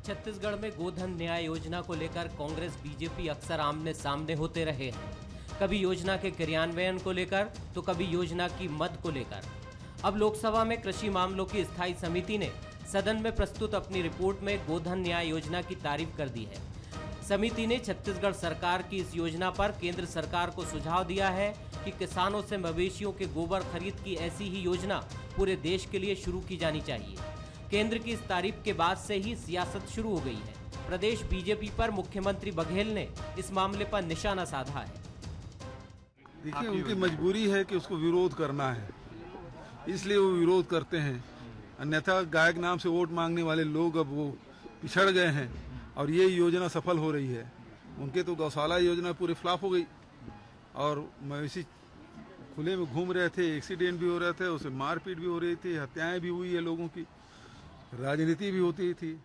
छत्तीसगढ़ में गोधन न्याय योजना को लेकर कांग्रेस बीजेपी अक्सर आमने सामने होते रहे हैं। कभी योजना के क्रियान्वयन को लेकर तो कभी योजना की मद को लेकर। अब लोकसभा में कृषि मामलों की स्थायी समिति ने सदन में प्रस्तुत अपनी रिपोर्ट में गोधन न्याय योजना की तारीफ कर दी है। समिति ने छत्तीसगढ़ सरकार की इस योजना पर केंद्र सरकार को सुझाव दिया है कि किसानों से मवेशियों के गोबर खरीद की ऐसी ही योजना पूरे देश के लिए शुरू की जानी चाहिए। केंद्र की इस तारीफ के बाद से ही सियासत शुरू हो गई है। प्रदेश बीजेपी पर मुख्यमंत्री बघेल ने इस मामले पर निशाना साधा है। देखिए, उनकी मजबूरी है कि उसको विरोध करना है, इसलिए वो विरोध करते हैं। अन्यथा गायक नाम से वोट मांगने वाले लोग अब वो पिछड़ गए हैं और ये योजना सफल हो रही है। उनके तो गौशाला योजना पूरी फ्लॉप हो गई और मवेशी खुले में घूम रहे थे, एक्सीडेंट भी हो रहे थे, उससे मारपीट भी हो रही थी, हत्याएं भी हुई है, लोगों की राजनीति भी होती थी।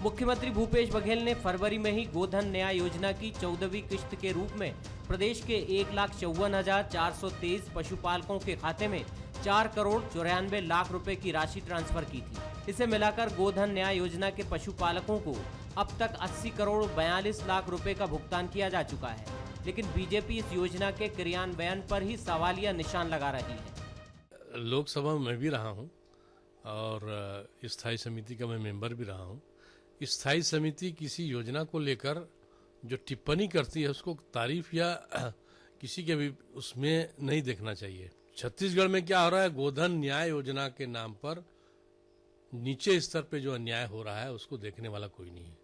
मुख्यमंत्री भूपेश बघेल ने फरवरी में ही गोधन न्याय योजना की 14वीं किश्त के रूप में प्रदेश के 1,54,423 पशुपालकों के खाते में 4,94,00,000 रुपए की राशि ट्रांसफर की थी। इसे मिलाकर गोधन न्याय योजना के पशुपालकों को अब तक 80,42,00,000 रुपए का भुगतान किया जा चुका है। लेकिन बीजेपी इस योजना के क्रियान्वयन पर ही सवालिया निशान लगा रही है। लोकसभा में भी रहा हूं और स्थायी समिति का मैं मेंबर भी रहा हूं। स्थायी समिति किसी योजना को लेकर जो टिप्पणी करती है उसको तारीफ या किसी के भी उसमें नहीं देखना चाहिए। छत्तीसगढ़ में क्या हो रहा है, गोधन न्याय योजना के नाम पर नीचे स्तर पे जो अन्याय हो रहा है उसको देखने वाला कोई नहीं है।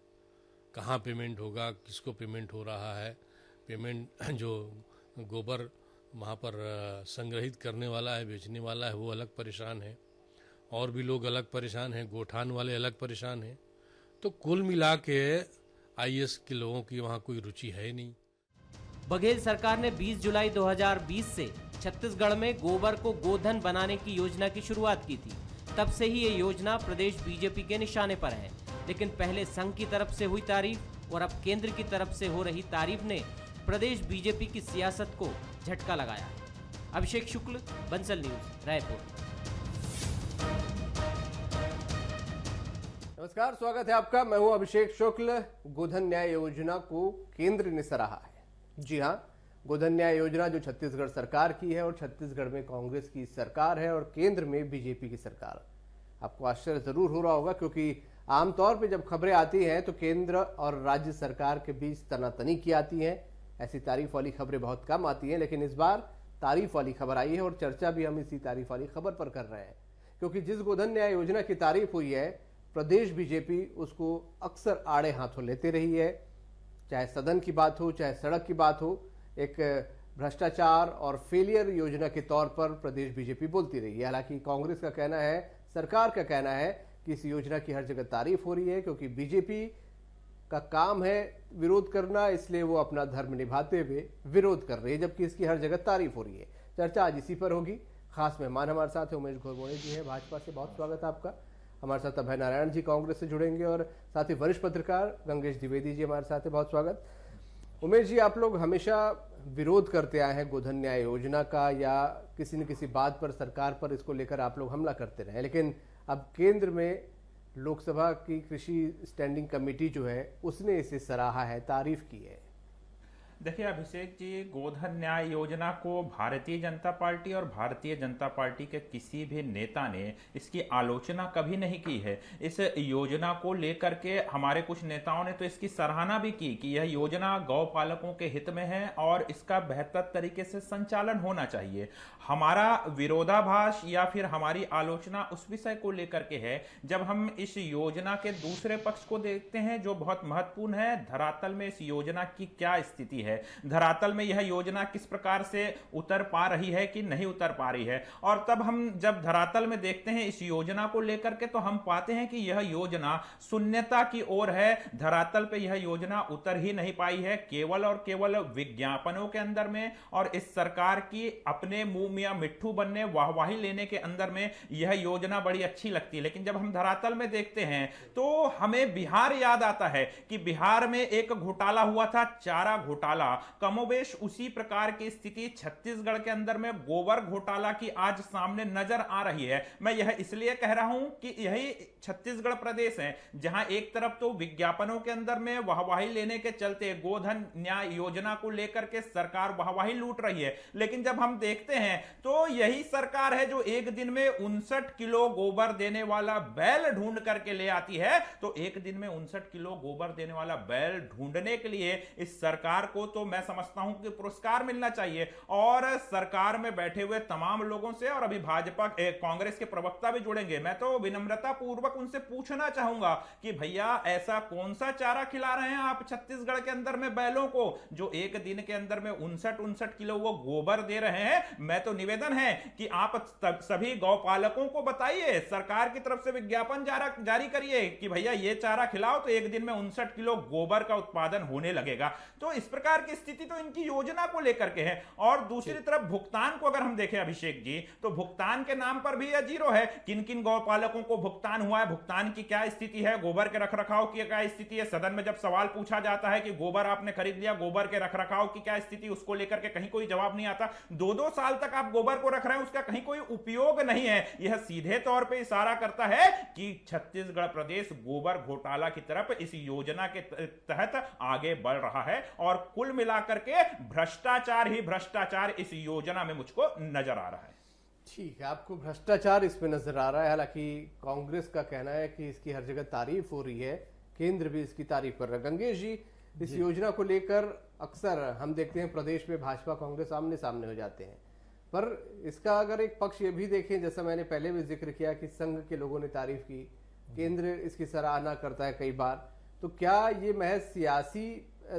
कहाँ पेमेंट होगा, किसको पेमेंट हो रहा है, पेमेंट जो गोबर वहाँ पर संग्रहित करने वाला है, बेचने वाला है, वो अलग परेशान है, और भी लोग अलग परेशान हैं, गोठान वाले अलग परेशान हैं। तो कुल मिला के आईएएस के लोगों की वहाँ कोई रुचि है ही नहीं। बघेल सरकार ने 20 जुलाई 2020 से छत्तीसगढ़ में गोबर को गोधन बनाने की योजना की शुरुआत की थी। तब से ही ये योजना प्रदेश बीजेपी के निशाने पर है। लेकिन पहले संघ की तरफ से हुई तारीफ और अब केंद्र की तरफ से हो रही तारीफ ने प्रदेश बीजेपी की सियासत को झटका लगाया है। अभिषेक शुक्ल, बंसल न्यूज, रायपुर। नमस्कार, स्वागत है आपका। मैं हूं अभिषेक शुक्ल। गोधन न्याय योजना को केंद्र ने सराहा है। जी हां, गोधन न्याय योजना जो छत्तीसगढ़ सरकार की है और छत्तीसगढ़ में कांग्रेस की सरकार है और केंद्र में बीजेपी की सरकार। आपको आश्चर्य जरूर हो रहा होगा क्योंकि आमतौर पे जब खबरें आती हैं तो केंद्र और राज्य सरकार के बीच तनातनी की आती है। ऐसी तारीफ वाली खबरें बहुत कम आती हैं, लेकिन इस बार तारीफ वाली खबर आई है और चर्चा भी हम इसी तारीफ वाली खबर पर कर रहे हैं। क्योंकि जिस गोधन न्याय योजना की तारीफ हुई है, प्रदेश बीजेपी उसको अक्सर आड़े हाथों लेते रही है। चाहे सदन की बात हो, चाहे सड़क की बात हो, एक भ्रष्टाचार और फेलियर योजना के तौर पर प्रदेश बीजेपी बोलती रही है। हालांकि कांग्रेस का कहना है, सरकार का कहना है कि इस योजना की हर जगह तारीफ हो रही है क्योंकि बीजेपी का काम है विरोध करना, इसलिए वो अपना धर्म निभाते हुए विरोध कर रही है, जबकि इसकी हर जगह तारीफ हो रही है। चर्चा आज इसी पर होगी। खास मेहमान हमारे साथ है, उमेश घोरमोड़े जी हैं भाजपा से, बहुत स्वागत है आपका। हमारे साथ अभय नारायण जी कांग्रेस से जुड़ेंगे और साथ ही वरिष्ठ पत्रकार गंगेश द्विवेदी जी हमारे साथ है, बहुत स्वागत। उमेश जी, आप लोग हमेशा विरोध करते आए हैं गोधन न्याय योजना का, या किसी न किसी बात पर, सरकार पर इसको लेकर आप लोग हमला करते रहे, लेकिन अब केंद्र में लोकसभा की कृषि स्टैंडिंग कमेटी जो है उसने इसे सराहा है, तारीफ की है। देखिए अभिषेक जी, गोधन न्याय योजना को भारतीय जनता पार्टी और भारतीय जनता पार्टी के किसी भी नेता ने इसकी आलोचना कभी नहीं की है। इस योजना को लेकर के हमारे कुछ नेताओं ने तो इसकी सराहना भी की कि यह योजना गौ पालकों के हित में है और इसका बेहतर तरीके से संचालन होना चाहिए। हमारा विरोधाभास या फिर हमारी आलोचना उस विषय को लेकर के है जब हम इस योजना के दूसरे पक्ष को देखते हैं जो बहुत महत्वपूर्ण है। धरातल में इस योजना की क्या स्थिति है, धरातल में यह योजना किस प्रकार से उतर पा रही है कि नहीं उतर पा रही है। और तब हम जब धरातल में देखते हैं इस योजना को लेकर के तो हम पाते हैं कि यह योजना शून्यता की ओर है। धरातल पे यह योजना उतर ही नहीं पाई है, केवल और केवल विज्ञापनों के अंदर में और इस सरकार की अपने मुंह मियां मिट्ठू बनने, वाहवाही लेने के अंदर में यह योजना बड़ी अच्छी लगती है। लेकिन जब हम धरातल में देखते हैं तो हमें बिहार याद आता है कि बिहार में एक घोटाला हुआ था, चारा घोटाला। घोटाला, कमोबेश उसी प्रकार की स्थिति छत्तीसगढ़ के अंदर में गोबर घोटाला की आज सामने नजर आ रही है। मैं यह इसलिए कह रहा हूं कि यही छत्तीसगढ़ प्रदेश है जहां एक तरफ तो विज्ञापनों के अंदर में वाहवाही लेने के चलते गोधन न्याय योजना को लेकर के सरकार वाहवाही लूट रही है, लेकिन जब हम देखते हैं तो यही सरकार है जो एक दिन में 59 किलो गोबर देने वाला बैल ढूंढ करके ले आती है। तो एक दिन में 59 किलो गोबर देने वाला बैल ढूंढने के लिए इस सरकार को तो मैं समझता हूं कि पुरस्कार मिलना चाहिए। और सरकार में बैठे हुए तमाम लोगों से, और अभी भाजपा कांग्रेस के प्रवक्ता भी जुड़ेंगे, मैं तो विनम्रता पूर्वक उनसे पूछना चाहूंगा कि भैया ऐसा कौन सा चारा खिला रहे हैं आप छत्तीसगढ़ के अंदर में बैलों को जो एक दिन के अंदर में 59 किलो वो गोबर दे रहे हैं। मैं तो निवेदन है कि आप सभी गौपालकों को बताइए, सरकार की तरफ से विज्ञापन जारी करिए कि भैया ये चारा खिलाओ तो एक दिन में 59 किलो गोबर का उत्पादन होने लगेगा। तो इस प्रकार की स्थिति तो इनकी योजना को लेकर के है। और दूसरी तरफ भुगतान को अगर हम देखें अभिषेक जी, तो भुगतान के नाम पर भी यह जीरो है। किन किन गौपालकों को भुगतान हुआ है, भुगतान की क्या स्थिति है, गोबर के रखरखाव की क्या स्थिति है। सदन में जब सवाल पूछा जाता है कि गोबर आपने खरीद लिया, गोबर के रखरखाव की क्या स्थिति, उसको लेकर के कहीं कोई जवाब नहीं आता। 2-2 साल तक आप गोबर को रख रहे हैं, उसका कहीं कोई उपयोग नहीं है। यह सीधे तौर पे इशारा करता है कि छत्तीसगढ़ प्रदेश गोबर घोटाला की तरफ इस योजना के तहत आगे बढ़ रहा है। और कुल मिलाकर के भ्रष्टाचार ही भ्रष्टाचार इस योजना में मुझको नजर आ रहा है। ठीक है, आपको भ्रष्टाचार इसमें नजर आ रहा है। हालांकि कांग्रेस का कहना है कि इसकी हर जगह तारीफ हो रही है, केंद्र भी इसकी तारीफ कर रहा है। गंगेश जी, इस योजना को लेकर अक्सर हम देखते हैं प्रदेश में भाजपा कांग्रेस आमने सामने हो जाते हैं, पर इसका अगर एक पक्ष ये भी देखें, जैसा मैंने पहले भी जिक्र किया कि संघ के लोगों ने तारीफ की, केंद्र इसकी सराहना करता है कई बार, तो क्या ये महज सियासी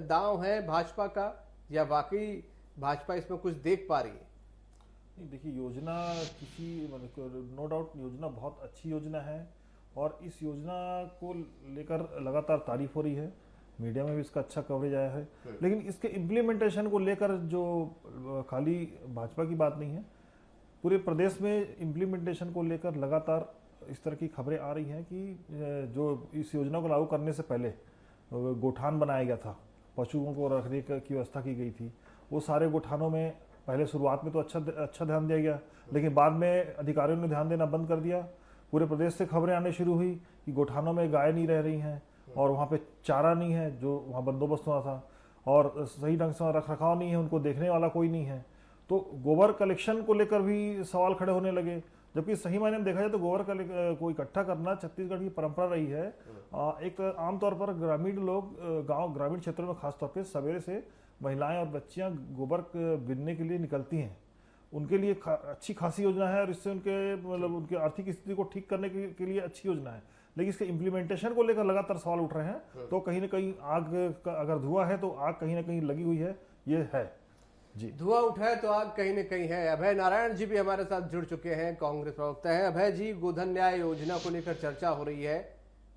दांव है भाजपा का, या वाकई भाजपा इसमें कुछ देख पा रही है? देखिए, योजना नो डाउट योजना बहुत अच्छी योजना है और इस योजना को लेकर लगातार तारीफ हो रही है, मीडिया में भी इसका अच्छा कवरेज आया है। लेकिन इसके इम्प्लीमेंटेशन को लेकर जो खाली भाजपा की बात नहीं है, पूरे प्रदेश में इम्प्लीमेंटेशन को लेकर लगातार इस तरह की खबरें आ रही हैं कि जो इस योजना को लागू करने से पहले गोठान बनाया गया था, पशुओं को रखने की व्यवस्था की गई थी, वो सारे गोठानों में पहले शुरुआत में तो अच्छा ध्यान दिया गया, लेकिन बाद में अधिकारियों ने ध्यान देना बंद कर दिया। पूरे प्रदेश से खबरें आने शुरू हुई कि गोठानों में गाय नहीं रह रही हैं और वहाँ पे चारा नहीं है जो वहाँ बंदोबस्त हुआ था, और सही ढंग से रख रखाव नहीं है, उनको देखने वाला कोई नहीं है। तो गोबर कलेक्शन को लेकर भी सवाल खड़े होने लगे, जबकि सही मायने में देखा जाए तो गोबर को इकट्ठा करना छत्तीसगढ़ की परंपरा रही है। एक आमतौर पर ग्रामीण लोग ग्रामीण क्षेत्रों में खासतौर पर सवेरे से महिलाएं और बच्चियां गोबर बीनने के लिए निकलती हैं, उनके लिए अच्छी खासी योजना है और इससे उनके आर्थिक स्थिति को ठीक करने के लिए अच्छी योजना है। लेकिन इसके इम्प्लीमेंटेशन को लेकर लगातार सवाल उठ रहे हैं। तो कहीं ना कहीं आग का अगर धुआं है तो आग कहीं ना कहीं लगी हुई है, ये है जी। धुआं उठा है तो आग कहीं न कहीं है। अभय नारायण जी भी हमारे साथ जुड़ चुके हैं, कांग्रेस प्रवक्ता है। अभय जी, गोधन न्याय योजना को लेकर चर्चा हो रही है,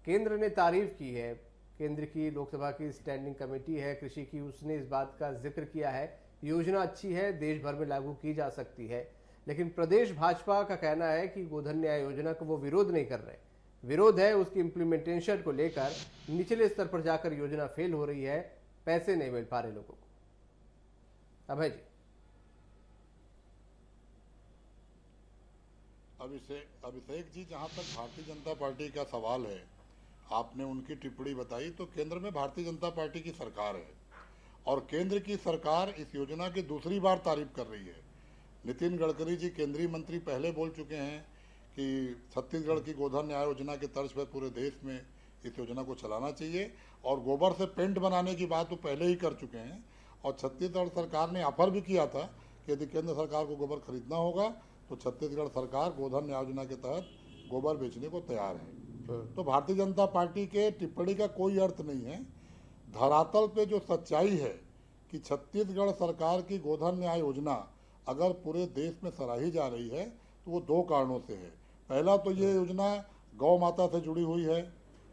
केंद्र ने तारीफ की है, केंद्र की लोकसभा की स्टैंडिंग कमेटी है कृषि की, उसने इस बात का जिक्र किया है योजना अच्छी है, देश भर में लागू की जा सकती है। लेकिन प्रदेश भाजपा का कहना है कि गोधन न्याय योजना का वो विरोध नहीं कर रहे, विरोध है उसकी इम्प्लीमेंटेशन को लेकर, निचले स्तर पर जाकर योजना फेल हो रही है, पैसे नहीं मिल पा रहे लोगों को। अभय जी। अभिषेक जी, जहां तक भारतीय जनता पार्टी का सवाल है, आपने उनकी टिप्पणी बताई, तो केंद्र में भारतीय जनता पार्टी की सरकार है और केंद्र की सरकार इस योजना की दूसरी बार तारीफ कर रही है। नितिन गडकरी जी केंद्रीय मंत्री पहले बोल चुके हैं कि छत्तीसगढ़ की गोधन न्याय योजना के तर्ज पर पूरे देश में इस योजना को चलाना चाहिए, और गोबर से पेंट बनाने की बात वो पहले ही कर चुके हैं। और छत्तीसगढ़ सरकार ने ऑफर भी किया था कि यदि केंद्र सरकार को गोबर खरीदना होगा तो छत्तीसगढ़ सरकार गोधन न्याय योजना के तहत गोबर बेचने को तैयार है। तो भारतीय जनता पार्टी के टिप्पणी का कोई अर्थ नहीं है। धरातल पे जो सच्चाई है कि छत्तीसगढ़ सरकार की गोधन न्याय योजना अगर पूरे देश में सराही जा रही है तो वो 2 कारणों से है। पहला तो ये योजना गौ माता से जुड़ी हुई है,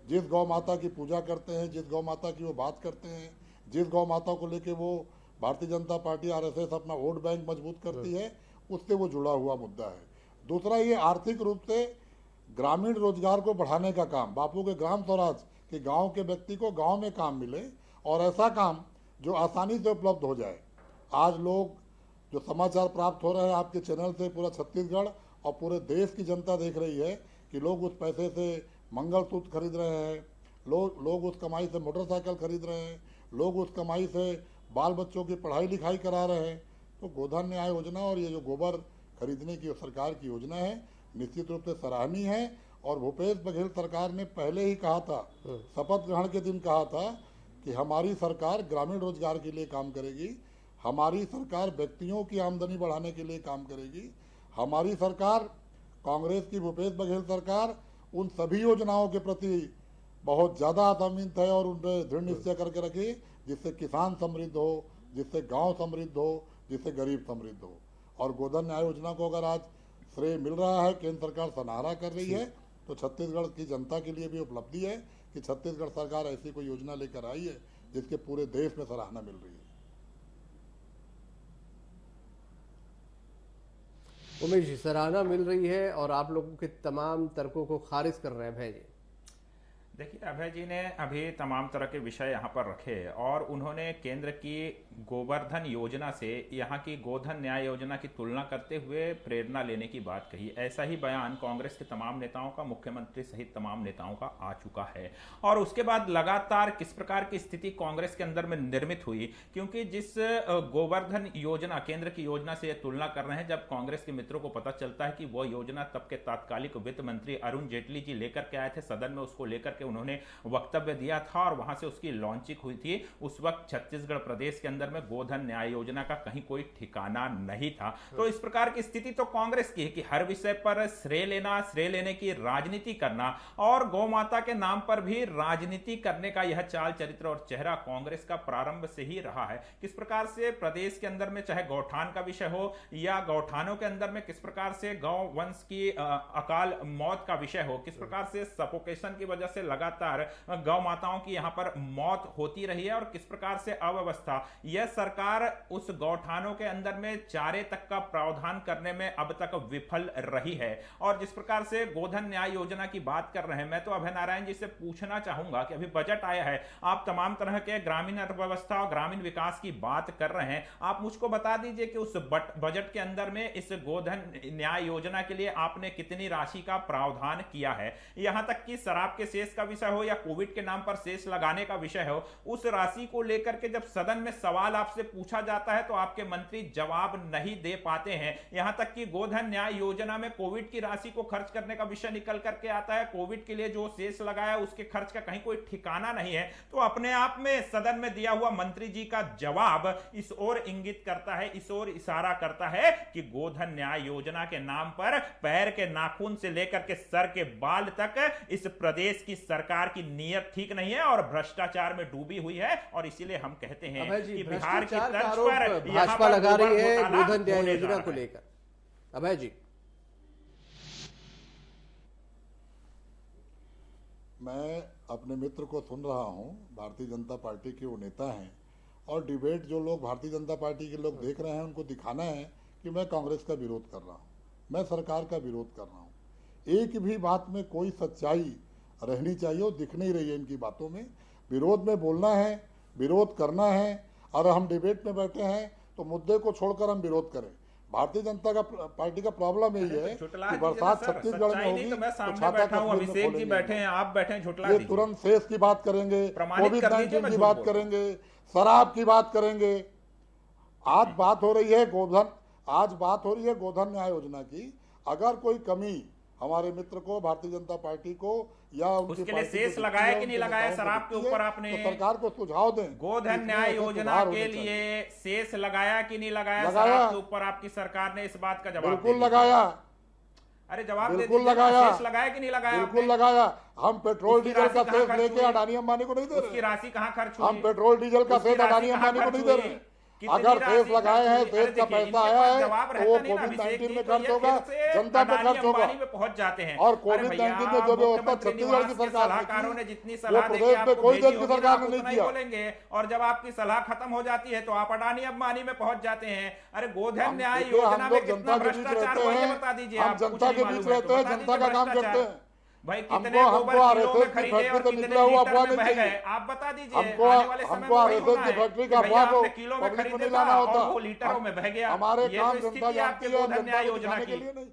जिस गौ माता की पूजा करते हैं, जिस गौ माता की वो बात करते हैं, जिस गौ माता को लेके वो भारतीय जनता पार्टी आरएसएस अपना वोट बैंक मजबूत करती है, उससे वो जुड़ा हुआ मुद्दा है। दूसरा, ये आर्थिक रूप से ग्रामीण रोजगार को बढ़ाने का काम, बापू के ग्राम स्वराज कि गांव के व्यक्ति को गांव में काम मिले, और ऐसा काम जो आसानी से उपलब्ध हो जाए। आज लोग जो समाचार प्राप्त हो रहे हैं आपके चैनल से, पूरा छत्तीसगढ़ और पूरे देश की जनता देख रही है कि लोग उस पैसे से मंगलसूत्र खरीद रहे हैं, लोग उस कमाई से मोटरसाइकिल खरीद रहे हैं, लोग उस कमाई से बाल बच्चों की पढ़ाई लिखाई करा रहे हैं। तो गोधन न्याय योजना और ये जो गोबर खरीदने की सरकार की योजना है निश्चित रूप से सराहनीय है। और भूपेश बघेल सरकार ने पहले ही कहा था, शपथ ग्रहण के दिन कहा था कि हमारी सरकार ग्रामीण रोजगार के लिए काम करेगी, हमारी सरकार व्यक्तियों की आमदनी बढ़ाने के लिए काम करेगी, हमारी सरकार कांग्रेस की भूपेश बघेल सरकार उन सभी योजनाओं के प्रति बहुत ज़्यादा आत्मनिर्भर है और उन पर दृढ़ निश्चय करके रखी जिससे किसान समृद्ध हो, जिससे गांव समृद्ध हो, जिससे गरीब समृद्ध हो। और गोधन न्याय योजना को अगर आज श्रेय मिल रहा है, केंद्र सरकार सराहना कर रही है, तो छत्तीसगढ़ की जनता के लिए भी उपलब्धि है कि छत्तीसगढ़ सरकार ऐसी कोई योजना लेकर आई है जिसके पूरे देश में सराहना मिल रही है। उमेश जी, सराहना मिल रही है और आप लोगों के तमाम तर्कों को खारिज कर रहे हैं अभय जी। देखिए, अभय जी ने अभी तमाम तरह के विषय यहाँ पर रखे और उन्होंने केंद्र की गोवर्धन योजना से यहाँ की गोधन न्याय योजना की तुलना करते हुए प्रेरणा लेने की बात कही। ऐसा ही बयान कांग्रेस के तमाम नेताओं का, मुख्यमंत्री सहित तमाम नेताओं का आ चुका है। और उसके बाद लगातार किस प्रकार की स्थिति कांग्रेस के अंदर में निर्मित हुई, क्योंकि जिस गोवर्धन योजना केंद्र की योजना से तुलना कर रहे हैं, जब कांग्रेस के मित्रों को पता चलता है कि वह योजना तब के तात्कालिक वित्त मंत्री अरुण जेटली जी लेकर के आए थे, सदन में उसको लेकर के उन्होंने वक्तव्य दिया था और वहां से उसकी लॉन्चिंग हुई थी। उस वक्त छत्तीसगढ़ प्रदेश के अंदर में गोधन न्याय योजना का कहीं कोई ठिकाना नहीं था। तो इस प्रकार की स्थिति तो कांग्रेस की है कि हर विषय पर श्रेय लेने की राजनीति करना और गौ माता के नाम पर भी राजनीति करने का यह चाल चरित्र और चेहरा कांग्रेस का प्रारंभ से ही रहा है। किस प्रकार से प्रदेश के अंदर में चाहे गौठान का विषय हो या गौठानों के अंदर में किस प्रकार से गौ वंश की अकाल मौत का विषय हो, किस प्रकार से सफोकेशन की वजह से लगातार गौ माताओं की यहां पर मौत होती रही है और किस प्रकार से अव्यवस्था, यह सरकार उस गौठानों के अंदर में चारे तक का प्रावधान करने में अब तक विफल रही है। और जिस प्रकार से गोधन न्याय योजना की बात कर रहे हैं, मैं तो अभय नारायण जी से पूछना चाहूंगा कि अभी बजट आया है, आप तमाम तरह के ग्रामीण अर्थव्यवस्था और ग्रामीण विकास की बात कर रहे हैं, आप मुझको बता दीजिए कि उस बजट के अंदर में इस गोधन न्याय योजना के लिए आपने कितनी राशि का प्रावधान किया है। यहां तक कि शराब के शेष का विषय हो या कोविड के नाम पर शेष लगाने का विषय हो, उस राशि को लेकर के जब सदन में सवाल आपसे पूछा जाता है तो आपके मंत्री जवाब नहीं दे पाते हैं। यहां तक कि गोधन न्याय योजना में कोविड की राशि को खर्च करने का विषय निकल करके आता है, कोविड के लिए जो शेष लगाया उसके खर्च का कहीं कोई ठिकाना नहीं है। तो अपने आप में सदन में दिया हुआ मंत्री जी का जवाब इस ओर इंगित करता है, इस ओर इशारा करता है कि गोधन न्याय योजना के नाम पर पैर के नाखून से लेकर के सर के बाल तक इस प्रदेश की सरकार की नीयत ठीक नहीं है और भ्रष्टाचार में डूबी हुई है। और इसीलिए हम कहते हैं कि बिहार की तर्ज पर भाजपा लगा रही है गोधन न्याय योजना को लेकर। अभय जी, मैं अपने मित्र को सुन रहा हूं, भारतीय जनता पार्टी के वो नेता हैं और डिबेट जो लोग भारतीय जनता पार्टी के लोग देख रहे हैं उनको दिखाना है कि मैं कांग्रेस का विरोध कर रहा हूं, मैं सरकार का विरोध कर रहा हूं। एक भी बात में कोई सच्चाई रहनी चाहिए और दिख नहीं रही है इनकी बातों में। विरोध में बोलना है, विरोध करना है और हम डिबेट में बैठे हैं तो मुद्दे को छोड़कर हम विरोध करें। भारतीय जनता का पार्टी का प्रॉब्लम यही है कि बरसात छत्तीसगढ़ में होगी तो छाता अभिषेक जी बैठे हैं, आप बैठे हैं, झुठला ये तुरंत शेष की बात करेंगे, कोविड-19 की बात करेंगे, शराब की बात करेंगे। आज बात हो रही है गोधन न्याय योजना की। अगर कोई कमी हमारे मित्र को, भारतीय जनता पार्टी को या उसके लिए शेष लगाया कि नहीं लगाया शराब के ऊपर, आपने तो सरकार को सुझाव दें। गोधन न्याय योजना के लिए शेष लगाया कि नहीं लगाया शराब के ऊपर, आपकी सरकार ने इस बात का जवाब बिल्कुल लगाया। अरे जवाब दे बिल्कुल लगाया, शेष लगाया कि नहीं लगाया? बिल्कुल लगाया। हम पेट्रोल डीजल का शेष लेके अडानी अंबानी को नहीं दे रहे। उसकी राशि कहाँ खर्च हुई? हम पेट्रोल डीजल का शेष अडानी अंबानी को नहीं दे रहे। अगर शेष लगाए हैं, शेष का पैसा आया है तो वो कोविड-19 में खर्च होगा, जनता पे खर्च होगा। पहुंच जाते हैं और कोविड-19 में जो व्यवस्था छत्तीसगढ़ की सरकार ने जितनी सलाह दी, प्रदेश में कोई देश की सरकार ने नहीं किया। बोलेंगे और जब आपकी सलाह खत्म हो जाती है तो आप अडानी अंबानी में पहुंच जाते हैं। अरे गोधन न्याय योजना में कितना भ्रष्टाचार हुआ ये बता दीजिए। हम जनता के बीच रहते हैं, जनता का काम करते हैं। भाई कितने गोबर किलो में खरीदे और कितने लीटर में बह गए, आप बता दीजिए। आने वाले समय में वही होना है कि भैया आपने किलो में खरीदे था और वो लीटरों में बह गया। हमारे ये काम तो जनता स्थिति आपके जानती है, गोधन न्याय जनता को योजना दिखाने के की। लिए नहीं,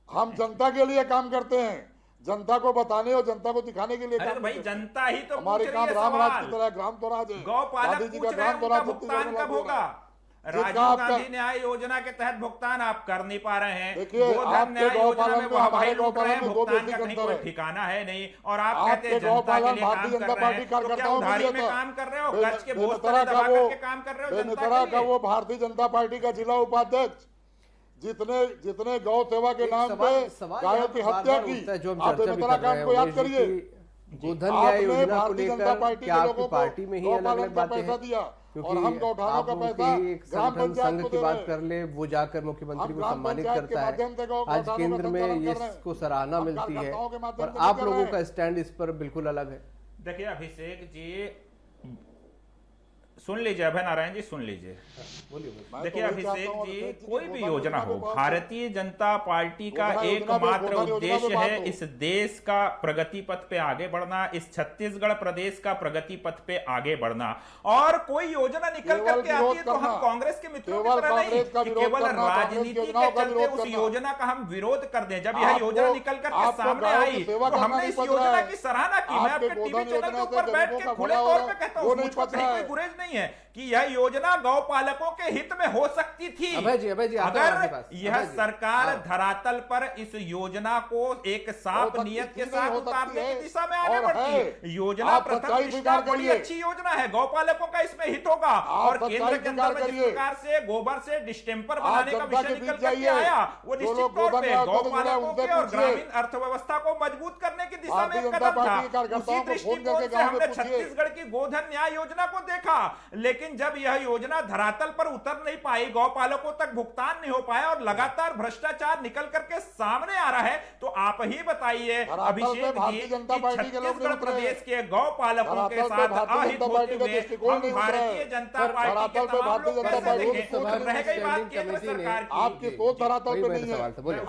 हम जनता के लिए काम करते हैं, जनता को बताने और जनता को दिखाने के लिए अरे काम भाई करते हैं। जनता ही तो हमारे पूछ रही काम है रामराज की सवाल। तरह ग्राम स्वराज है, गौपालक गांधी जी पूछ का रहे हैं ग्राम उनका स्वराज भुगतान कब होगा? राजीव गांधी न्याय योजना के तहत भुगतान आप कर नहीं पा रहे हैं। देखिए, गोधन आपके न्याय योजना गौपालन में में वह हमारे भाई लूट रहे हैं, गौपालन में दो भुगतान बेसिक का कहीं अंतर कोई है। ठिकाना है नहीं। और आप कहते हैं आपके जनता के गौपालन लिए भारतीय काम जनता कर रहे पार्टी हैं, तो क्या कार्यकर्ताओं के उधारी लिए में था। काम कर रहे हो? कर्ज के बोझ बेनतरा तले दबा का वो करके काम कर रहे हो जनता बेनतरा के का लिए? वो भारतीय जनता पार्टी का जिला उपाध्यक्ष जितने गौ सेवा के एक नाम पे सवाल गायों यहाँ की पर हत्या बार-बार की, उठता है, जो हम आप चर्चा भी बेनतरा कर रहे काम हैं को याद उमेश जी करिए। की गोधन न्याय आपने योजना को भारतीय जनता लेकर पार्टी क्या के आपकी लोगों को पार्टी में ही अलग गौपालन अलग का बातें पैसा हैं? दिया क्योंकि और हम गौठानों आप का उनके पैसा ही एक ग्राम संगठन पंचायत संघ को की दे बात रहे कर हैं। ले, वो जाकर मुख्यमंत्री हम को ग्राम सम्मानित पंचायत के करता माध्यम से है। गौठानों आज का केंद्र में संचालन कर रहे हैं। इसको सराहना हम मिलती है कार्यकर्ताओं के माध्यम और से आप कर लोगों रहे हैं। का स्टैंड इस पर बिल्कुल अलग है। देखिए अभिषेक जी, सुन लीजिए, अभय नारायण जी सुन लीजिए। देखिए अभिषेक जी, कोई भी योजना हो, भारतीय जनता पार्टी का एकमात्र उद्देश्य है इस देश का प्रगति पथ पे आगे बढ़ना, इस छत्तीसगढ़ प्रदेश का प्रगति पथ पे आगे बढ़ना। और कोई योजना निकल करके आती है तो हम कांग्रेस के मित्रों की तरह नहीं कि केवल राजनीति के चलते उस योजना का हम विरोध कर दें। जब यह योजना निकल करके सामने आई तो हमने इस योजना की सराहना की। मैं आपके टीवी चैनल के ऊपर बैठ के खुले तौर पे कहता हूँ, मुझको कहीं कोई गुरेज नहीं है कि यह योजना गौ पालकों के हित में हो सकती थी। अभय जी अगर यह सरकार धरातल पर इस योजना को एक साफ नियत के साथ उतारने की दिशा में आगे बढ़ती। योजना प्रथम दृष्टया बड़ी अच्छी योजना है, गौ पालकों का इसमें हित होगा। और केंद्र के अंदर में जिस प्रकार से गोबर से डिस्टेम्पर बनाने का विषय निकल करके आया, वो निश्चित तौर पे गौ पालकों के और ग्रामीण अर्थव्यवस्था को मजबूत करने की दिशा में एक कदम था। उसी दृष्टिकोण से हमने छत्तीसगढ़ की गोधन न्याय योजना को देखा। लेकिन जब यह योजना धरातल पर उतर नहीं पाई, गौ पालकों तक भुगतान नहीं हो पाया और लगातार भ्रष्टाचार निकल करके सामने आ रहा है, तो आप ही बताइए अभिषेक जी, छत्तीसगढ़ प्रदेश के गौ पालकों के साथ अहित होते हुए हम भारतीय जनता पार्टी के तमाम लोग कैसे देखें? रह गई बात केंद्र सरकार की, आपकी सोच धरातल पे नहीं है,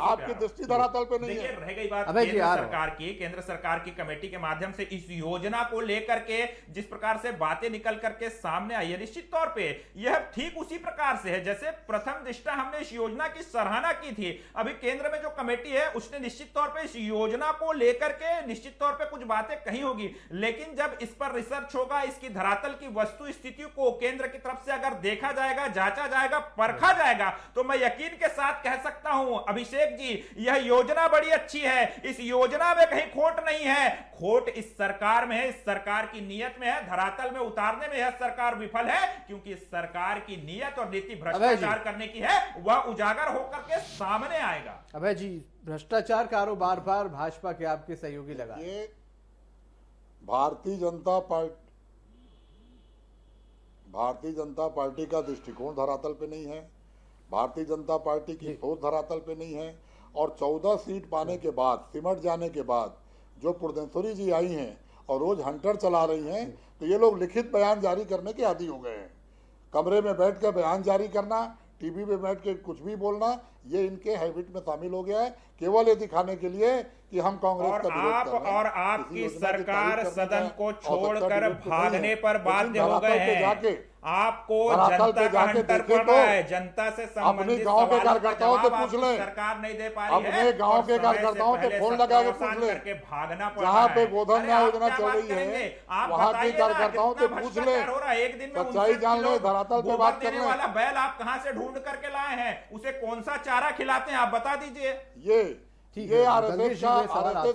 आपकी दृष्टि धरातल पे नहीं है। रह गई बात केंद्र सरकार की, केंद्र सरकार की कमेटी के माध्यम से इस योजना को लेकर के जिस प्रकार से बातें निकल करके सामने आई है, निश्चित तौर पे यह ठीक उसी प्रकार से है जैसे प्रथम दृष्टया हमने इस योजना की सराहना की थी। अभी केंद्र में जो कमेटी है उसने निश्चित तौर पे इस योजना को लेकर के निश्चित तौर पे कुछ बातें कही होगी, लेकिन जब इस पर रिसर्च होगा, इसकी धरातल की वस्तु स्थिति को केंद्र की तरफ से अगर देखा जाएगा, जांचा जाएगा, परखा जाएगा, तो मैं यकीन के साथ कह सकता हूं अभिषेक जी, यह योजना बड़ी अच्छी है। इस योजना में कहीं खोट नहीं है, खोट इस सरकार में है, इस सरकार की नीयत में है। धरातल में उतारने में यह सरकार विफल है क्योंकि इस सरकार की नीयत और नीति भ्रष्टाचार करने की है, वह उजागर होकर के सामने आएगा। अभय जी, भ्रष्टाचार का आरोप बार बार भाजपा के आपके सहयोगी लगा। ये भारतीय जनता पार्टी का दृष्टिकोण धरातल पे नहीं है, भारतीय जनता पार्टी की सोच धरातल पे नहीं है। और 14 सीट पाने के बाद, सिमट जाने के बाद जो पुरदेश्वरी जी आई हैं और रोज हंटर चला रही हैं, तो ये लोग लिखित बयान जारी करने के आदी हो गए हैं। कमरे में बैठ कर बयान जारी करना, टीवी पे बैठ के कुछ भी बोलना, ये इनके हैबिट में शामिल हो गया है, केवल ये दिखाने के लिए कि हम कांग्रेस का विरोध कर रहे हैं। और आपकी सरकार सदन को छोड़कर भागने पर बाध्य हो गए हैं। आपको जनता का हंटर पड़ रहा है, जनता से अपने गांव के कार्यकर्ताओं से पूछ लें, सरकार नहीं दे पा रही है। अपने गांव के कार्यकर्ताओं से फोन लगा के पूछ लें, भागना पड़ जहाँ पे गोधन न्याय योजना चल रही है, वहाँ के कार्यकर्ताओं से पूछ लें, एक दिन में सच्चाई जान ले, धरातल पे बात कर लें। वाला बैल आप कहाँ से ढूंढ करके लाए हैं, उसे कौन सा चारा खिलाते हैं, आप बता दीजिए। ये आरएसएस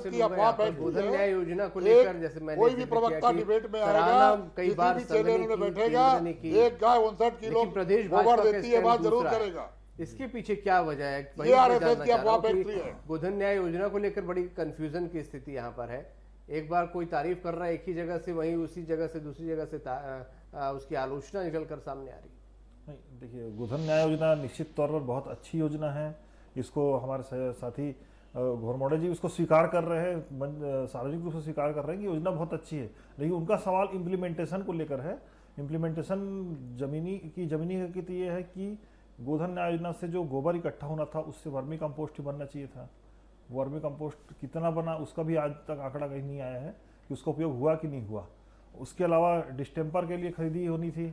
की अफवाह बैठी है। योजना को लेकर जैसे मैंने कोई भी प्रवक्ता डिबेट में आएगा, किसी भी चैनल में बैठेगा, एक गाय 59 किलो गोबर देती है, बात जरूर करेगा। इसके पीछे क्या वजह है? ये आरएसएस की अफवाह बैठी है। गोधन न्याय योजना को लेकर बड़ी कंफ्यूजन की स्थिति यहाँ पर है। एक बार कोई तारीफ कर रहा है एक ही जगह से, वहीं उसी जगह से दूसरी जगह से उसकी आलोचना निकल कर सामने आ रही है। नहीं, देखिए, गोधन न्याय योजना निश्चित तौर पर बहुत अच्छी योजना है। इसको हमारे साथी घोरमोड़े जी उसको स्वीकार कर रहे हैं, सार्वजनिक रूप से स्वीकार कर रहे हैं कि योजना बहुत अच्छी है, लेकिन उनका सवाल इम्प्लीमेंटेशन को लेकर है। इम्प्लीमेंटेशन जमीनी हकीकत ये है कि गोधन न्याय योजना से जो गोबर इकट्ठा होना था उससे वर्मी कंपोस्ट ही बनना चाहिए था। वर्मी कंपोस्ट कितना बना उसका भी आज तक आंकड़ा कहीं नहीं आया है कि उसका उपयोग हुआ कि नहीं हुआ। उसके अलावा डिस्टेम्पर के लिए खरीदी होनी थी,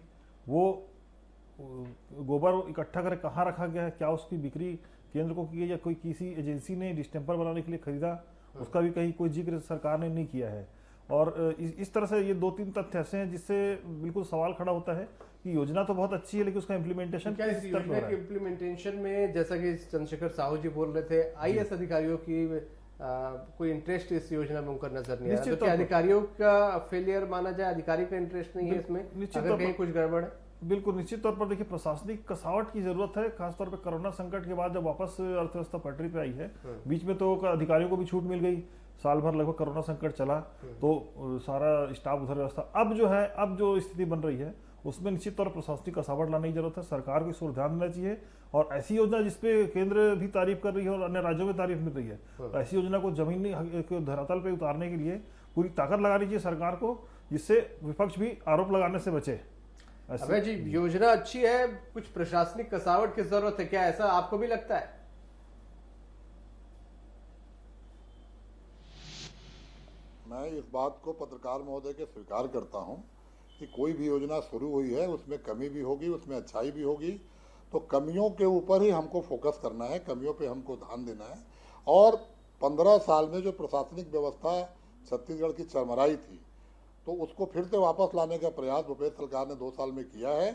वो गोबर इकट्ठा कर कहाँ रखा गया है, क्या उसकी बिक्री केंद्र को की है या कोई किसी एजेंसी ने डिस्टेम्पर बनाने के लिए खरीदा, उसका भी कहीं कोई जिक्र सरकार ने नहीं किया है। और इस तरह से ये 2-3 तथ्य ऐसे हैं जिससे बिल्कुल सवाल खड़ा होता है कि योजना तो बहुत अच्छी है लेकिन उसका इम्प्लीमेंटेशन क्या इस योजना के इम्प्लीमेंटेशन में, जैसा कि चंद्रशेखर साहू जी बोल रहे थे, आईएएस अधिकारियों की कोई इंटरेस्ट इस योजना में उनका नजर नहीं आ रहा, तो क्या अधिकारियों का फेलियर माना जाए, अधिकारी का इंटरेस्ट नहीं है इसमें, अगर कहीं कुछ गड़बड़ है? बिल्कुल, निश्चित तौर पर देखिए प्रशासनिक कसावट की जरूरत है, खासतौर पर कोरोना संकट के बाद जब वापस अर्थव्यवस्था पटरी पे आई है। बीच में तो अधिकारियों को भी छूट मिल गई, साल भर लगभग कोरोना संकट चला तो सारा स्टाफ उधर व्यवस्था। अब जो है, अब जो स्थिति बन रही है उसमें निश्चित तौर पर प्रशासनिक कसावट लाने की जरूरत है। सरकार को इस पर ध्यान देना चाहिए और ऐसी योजना जिसपे केंद्र भी तारीफ कर रही है और अन्य राज्यों में तारीफ मिल रही है, तो ऐसी योजना को जमीनी धरातल पे उतारने के लिए पूरी ताकत लगानी चाहिए सरकार को, जिससे विपक्ष भी आरोप लगाने से बचे। अबे जी, योजना अच्छी है, कुछ प्रशासनिक कसावट की जरूरत है, क्या ऐसा आपको भी लगता है? मैं इस बात को पत्रकार महोदय के स्वीकार करता हूं कि कोई भी योजना शुरू हुई है उसमें कमी भी होगी, उसमें अच्छाई भी होगी, तो कमियों के ऊपर ही हमको फोकस करना है, कमियों पे हमको ध्यान देना है। और 15 साल में जो प्रशासनिक व्यवस्था छत्तीसगढ़ की चरमराई थी, तो उसको फिर से वापस लाने का प्रयास भूपेश सरकार ने 2 साल में किया है।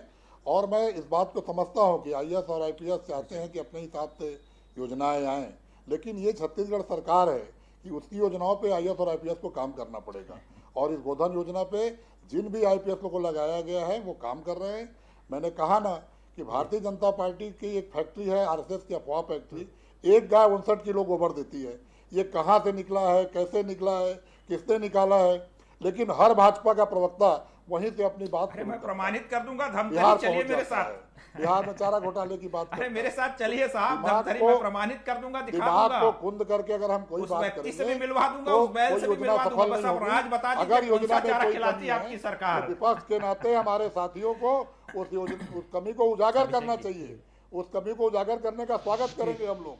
और मैं इस बात को समझता हूं कि आईएएस और आईपीएस चाहते हैं कि अपने हिसाब से योजनाएं आएँ, लेकिन ये छत्तीसगढ़ सरकार है कि उसकी योजनाओं पे आईएएस और आईपीएस को काम करना पड़ेगा। और इस गोधन योजना पे जिन भी आईपीएस को लगाया गया है वो काम कर रहे हैं। मैंने कहा ना कि भारतीय जनता पार्टी की एक फैक्ट्री है, आरएसएस की अफवाह फैक्ट्री, एक गाय 59 किलो गोबर देती है। ये कहाँ से निकला है, कैसे निकला है, किसने निकाला है, लेकिन हर भाजपा का प्रवक्ता वहीं से अपनी बात मैं प्रमाणित कर दूंगा, धमतरी चलिए मेरे साथ, बिहार में चारा घोटाले की बात, अरे मेरे साथ चलिए साहब, धमतरी मैं प्रमाणित कर दूंगा, दिखा दूंगा को कुंद करके अगर हम कोई बात करेंगे से भी मिलवा दूंगा, उस बैल से भी मिलवा दूंगा। बस अब आज बता दीजिए अगर योजना चारा खिलाती है आपकी सरकार। विपक्ष के नाते हमारे साथियों को उस कमी को उजागर करना चाहिए, उस कमी को उजागर करने का स्वागत करेंगे हम लोग,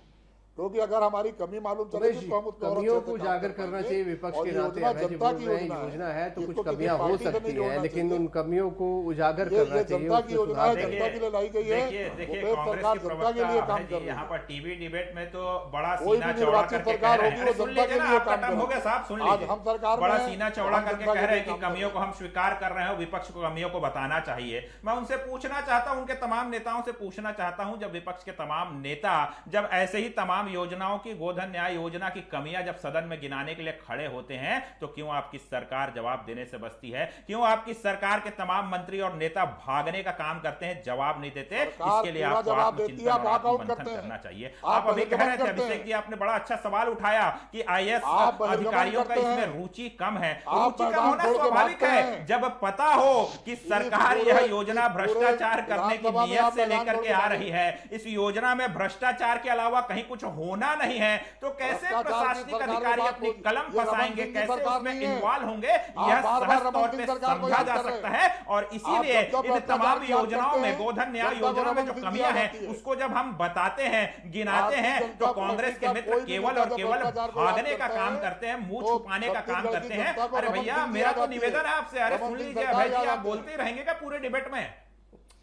क्योंकि अगर हमारी कमी मालूम चलेगी तो हम उस कमियों को उजागर करना चाहिए विपक्ष के नाते। जनता की योजना है तो कुछ कमियां हो सकती हैं, लेकिन उन कमियों को उजागर करना चाहिए। जनता की योजना है, जनता के लिए लाई गई है। देखिए सरकार जनता के लिए काम कर रही है। यहाँ पर टीवी डिबेट में तो बड़ा कोई सीना भी चौड़ा निर्वाचित करके सरकार कह रहे होगी हैं, वो सुन जनता लीजिए के ना, लिए आपका काम टर्म हो गया साहब, सुन लीजिए। हम सरकार बड़ा में सीना चौड़ा करके कह रहे हैं कि काम कमियों को हम स्वीकार कर रहे हैं, विपक्ष को कमियों को बताना चाहिए। मैं उनसे पूछना चाहता हूं, उनके तमाम नेताओं से पूछना चाहता हूं, जब विपक्ष के तमाम नेता जब ऐसे ही तमाम योजनाओं की, गोधन न्याय योजना की कमियां जब सदन में गिनाने के लिए खड़े होते हैं, तो क्यों आपकी सरकार जवाब देने से बचती है? क्यों आपकी सरकार के तमाम मंत्री और नेता भागने का काम करते हैं, जवाब नहीं देते? इसके लिए आपको आत्मचिंतन और आत्ममंथन करना चाहिए। आप अभी कह रहे थे अभिषेक जी, आपने बड़ा अच्छा सवाल उठाया कि आईएएस अधिकारियों का इसमें रुचि कम है। रुचि कम होना स्वाभाविक है, जब पता हो कि सरकार यह योजना भ्रष्टाचार करने की नीयत से लेकर के आ रही है, इस योजना में भ्रष्टाचार के अलावा कहीं कुछ होना नहीं है, तो कैसे प्रशासनिक अधिकारी अपनी कलम फंसाएंगे, कैसे उसमें इन्वॉल्व होंगे? यह सहज तौर पे समझा जा सकता है। और इसीलिए इन तमाम योजनाओं में, गोधन न्याय योजना में जो कमियां हैं, उसको जब हम बताते हैं, गिनाते हैं, तो कांग्रेस के मित्र केवल और केवल भागने का काम करते हैं, मुंह छुपाने का काम करते हैं। अरे भैया, मेरा तो निवेदन है आपसे, अरे सुन लीजिए अभय जी, आप बोलते ही रहेंगे क्या पूरे डिबेट में?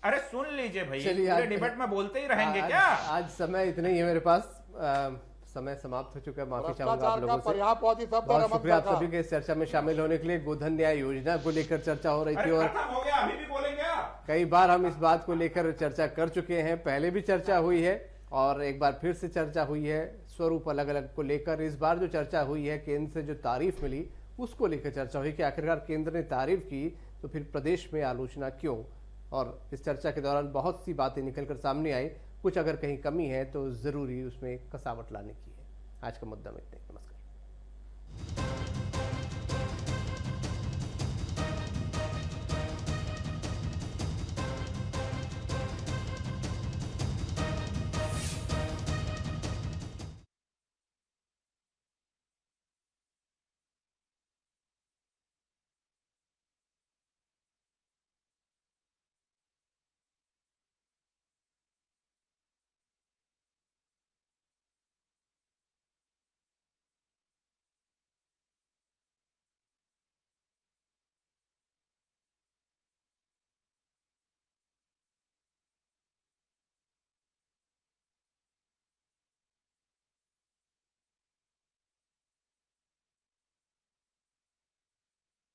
अरे सुन लीजिए भैया, पूरे डिबेट में बोलते ही रहेंगे क्या? आज समय इतना ही है मेरे पास, समय समाप्त हो चुका है, माफी चाहूंगा आप लोगों से। बहुत शुक्रिया आप सभी के इस चर्चा में शामिल होने के लिए। गोधन न्याय योजना को लेकर चर्चा हो रही थी और हो गया, अभी भी बोलेंगे कई बार हम इस बात को लेकर चर्चा कर चुके हैं, पहले भी चर्चा हुई है और एक बार फिर से चर्चा हुई है, स्वरूप अलग अलग को लेकर। इस बार जो चर्चा हुई है, केंद्र से जो तारीफ मिली उसको लेकर चर्चा हुई कि आखिरकार केंद्र ने तारीफ की तो फिर प्रदेश में आलोचना क्यों। और इस चर्चा के दौरान बहुत सी बातें निकलकर सामने आई, कुछ अगर कहीं कमी है तो जरूरी उसमें कसावट लाने की है। आज का मुद्दा में इतना ही। नमस्कार।